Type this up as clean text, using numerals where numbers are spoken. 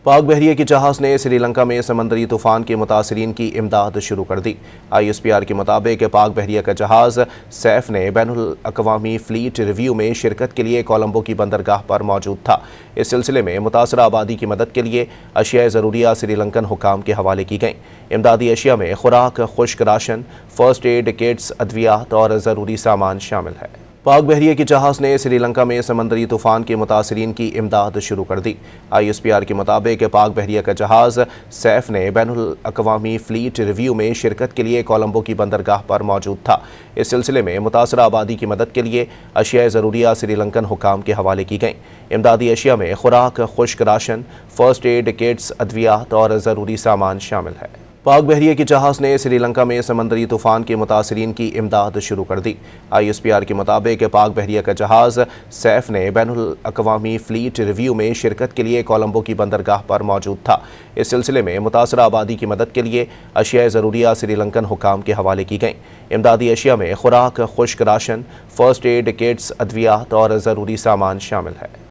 पाक बहरिया की जहाज़ ने श्रीलंका में समंदरी तूफान के मुतासरीन की इमदाद शुरू कर दी। ISPR के मुताबिक पाक बहरिया का जहाज़ सैफ ने बैनुल अक़वामी फ़्लीट रिव्यू में शिरकत के लिए कोलंबो की बंदरगाह पर मौजूद था। इस सिलसिले में मुतासरा आबादी की मदद के लिए अशिया ज़रूरिया श्रीलंकन हुकाम के हवाले की गईं। इमदादी अशिया में खुराक, खुश्क राशन, फर्स्ट एड किट्स, अद्वियात और ज़रूरी सामान शामिल है। पाक बहरिया की जहाज़ ने श्रीलंका में समंदरी तूफान के मुतासरीन की इमदाद शुरू कर दी। ISPR के मुताबिक पाक बहरिया का जहाज़ सैफ ने बैनुल अक़वामी फ़्लीट रिव्यू में शिरकत के लिए कोलंबो की बंदरगाह पर मौजूद था। इस सिलसिले में मुतासरा आबादी की मदद के लिए अशिया ज़रूरिया श्रीलंकन हुकाम के हवाले की गईं। इमदादी अशिया में खुराक, खुश्क राशन, फर्स्ट एड किट्स, अद्वियात और ज़रूरी सामान शामिल है। पाक बहरिया की जहाज़ ने श्रीलंका में समंदरी तूफान के मुतासरीन की इमदाद शुरू कर दी। ISPR के मुताबिक पाक बहरिया का जहाज़ सैफ ने बैनुल अक़वामी फ़्लीट रिव्यू में शिरकत के लिए कोलंबो की बंदरगाह पर मौजूद था। इस सिलसिले में मुतासरा आबादी की मदद के लिए अशिया ज़रूरिया श्रीलंकन हुकाम के हवाले की गईं। इमदादी अशिया में खुराक, खुश्क राशन, फर्स्ट एड किट्स, अद्वियात और ज़रूरी सामान शामिल है।